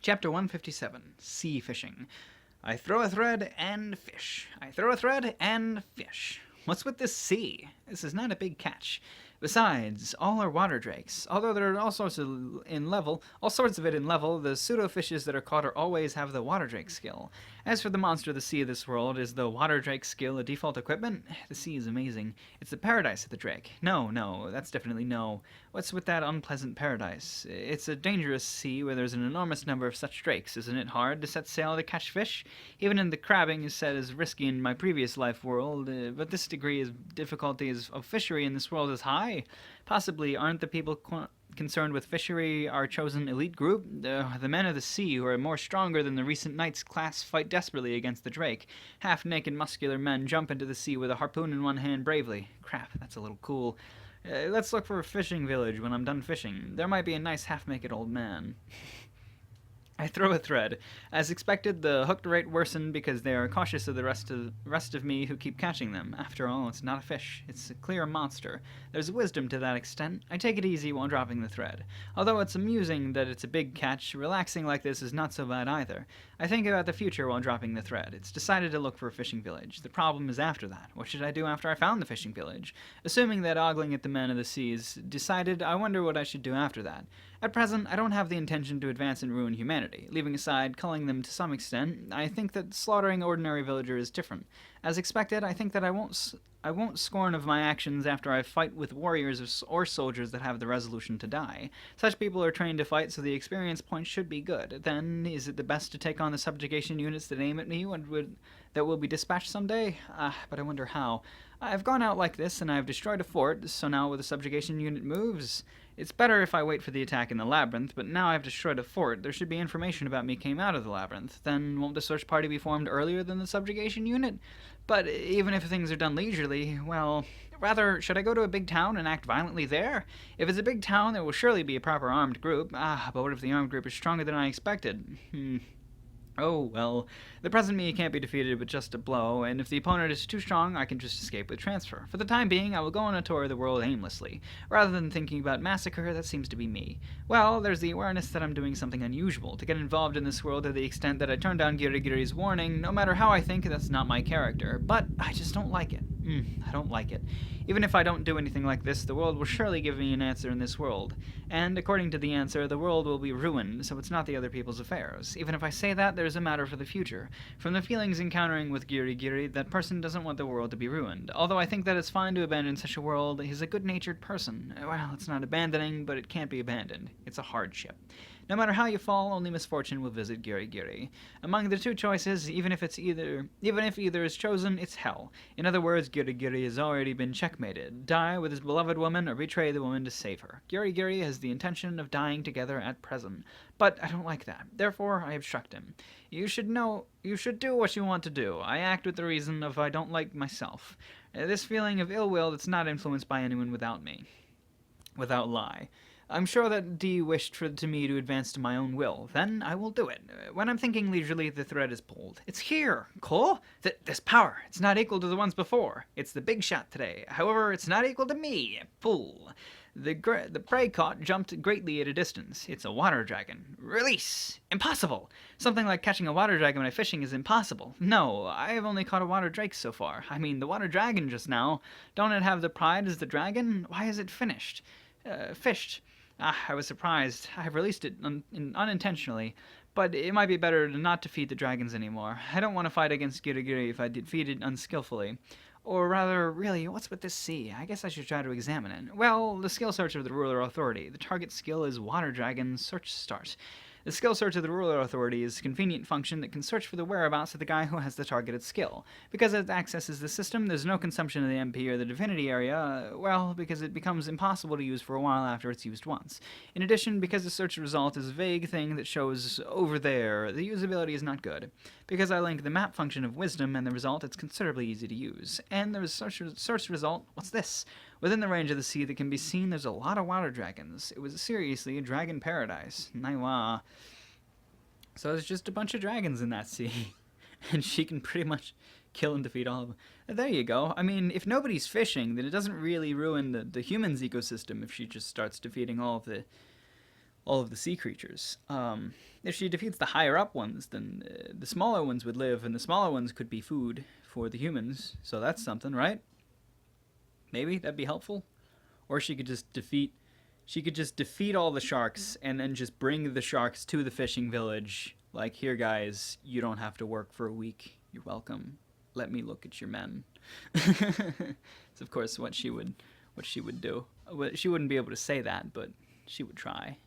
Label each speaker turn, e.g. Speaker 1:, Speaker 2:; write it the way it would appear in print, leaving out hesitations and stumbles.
Speaker 1: Chapter 157, Sea Fishing. I throw a thread and fish. I throw a thread and fish. What's with this sea? This is not a big catch. Besides, all are water drakes. Although there are all sorts of it in level, the pseudo fishes that are caught are always have the water drake skill. As for the monster of the sea of this world, is the water drake skill a default equipment? The sea is amazing. It's the paradise of the drake. No, that's definitely no. What's with that unpleasant paradise? It's a dangerous sea where there's an enormous number of such drakes. Isn't it hard to set sail to catch fish? Even in the crabbing is said as risky in my previous life world, but this degree of difficulty of fishery in this world is high. Possibly aren't the people concerned with fishery our chosen elite group? The men of the sea, who are more stronger than the recent knight's class, fight desperately against the drake. Half-naked muscular men jump into the sea with a harpoon in one hand bravely. Crap, that's a little cool. Let's look for a fishing village when I'm done fishing. There might be a nice half-naked old man. I throw a thread. As expected, the hooked rate worsened because they are cautious of the rest of me who keep catching them. After all, it's not a fish. It's a clear monster. There's wisdom to that extent. I take it easy while dropping the thread. Although it's amusing that it's a big catch, relaxing like this is not so bad either. I think about the future while dropping the thread. It's decided to look for a fishing village. The problem is after that. What should I do after I found the fishing village? Assuming that ogling at the men of the seas decided, I wonder what I should do after that. At present, I don't have the intention to advance and ruin humanity. Leaving aside culling them to some extent, I think that slaughtering ordinary villagers is different. As expected, I think that I won't scorn of my actions after I fight with warriors or soldiers that have the resolution to die. Such people are trained to fight, so the experience point should be good. Then, is it the best to take on the subjugation units that aim at me that will be dispatched someday? But I wonder how. I've gone out like this, and I've destroyed a fort, so now will the subjugation unit moves? It's better if I wait for the attack in the labyrinth, but now I've destroyed a fort. There should be information about me came out of the labyrinth. Then won't the search party be formed earlier than the subjugation unit? But even if things are done leisurely, well, rather, should I go to a big town and act violently there? If it's a big town, there will surely be a proper armed group. But what if the armed group is stronger than I expected? Oh, well, the present me can't be defeated with just a blow, and if the opponent is too strong, I can just escape with transfer. For the time being, I will go on a tour of the world aimlessly. Rather than thinking about massacre, that seems to be me. Well, there's the awareness that I'm doing something unusual. To get involved in this world to the extent that I turn down Girigiri's warning, no matter how I think, that's not my character. But I just don't like it. I don't like it. Even if I don't do anything like this, the world will surely give me an answer in this world. And according to the answer, the world will be ruined, so it's not the other people's affairs. Even if I say that, there's a matter for the future. From the feelings encountering with Girigiri, that person doesn't want the world to be ruined. Although I think that it's fine to abandon such a world, he's a good-natured person. Well, it's not abandoning, but it can't be abandoned. It's a hardship. No matter how you fall, only misfortune will visit Girigiri. Among the two choices, even if either is chosen, it's hell. In other words, Girigiri has already been checkmated. Die with his beloved woman or betray the woman to save her. Girigiri has the intention of dying together at present. But I don't like that. Therefore, I obstruct him. You should do what you want to do. I act with the reason of I don't like myself. This feeling of ill will that's not influenced by anyone without lie. I'm sure that D wished to me to advance to my own will. Then I will do it. When I'm thinking leisurely, the thread is pulled. It's here! Cool? This power. It's not equal to the ones before. It's the big shot today. However, it's not equal to me. Pull. The prey caught jumped greatly at a distance. It's a water dragon. Release! Impossible! Something like catching a water dragon when fishing is impossible. No, I have only caught a water drake so far. I mean, the water dragon just now. Don't it have the pride as the dragon? Why is it fished? I was surprised. I have released it unintentionally, but it might be better to not defeat the dragons anymore. I don't want to fight against Girigiri if I defeat it unskillfully. Or rather, really, what's with this sea? I guess I should try to examine it. Well, the skill search of the ruler authority. The target skill is Water Dragon Search Start. The skill search of the ruler authority is a convenient function that can search for the whereabouts of the guy who has the targeted skill. Because it accesses the system, there's no consumption of the MP or the divinity area, well, because it becomes impossible to use for a while after it's used once. In addition, because the search result is a vague thing that shows over there, the usability is not good. Because I link the map function of wisdom and the result, it's considerably easy to use. And the search result, what's this? Within the range of the sea that can be seen, there's a lot of water dragons. It was seriously a dragon paradise. Naiwa. So there's just a bunch of dragons in that sea. And she can pretty much kill and defeat all of them. There you go. I mean, if nobody's fishing, then it doesn't really ruin the humans' ecosystem if she just starts defeating all of all of the sea creatures. If she defeats the higher up ones, then the smaller ones would live, and the smaller ones could be food for the humans. So that's something, right? Maybe that'd be helpful. Or she could just defeat. She could just defeat all the sharks and then just bring the sharks to the fishing village. Like, here, guys, you don't have to work for a week. You're welcome. Let me look at your men. It's of course what she would do. She wouldn't be able to say that, but she would try.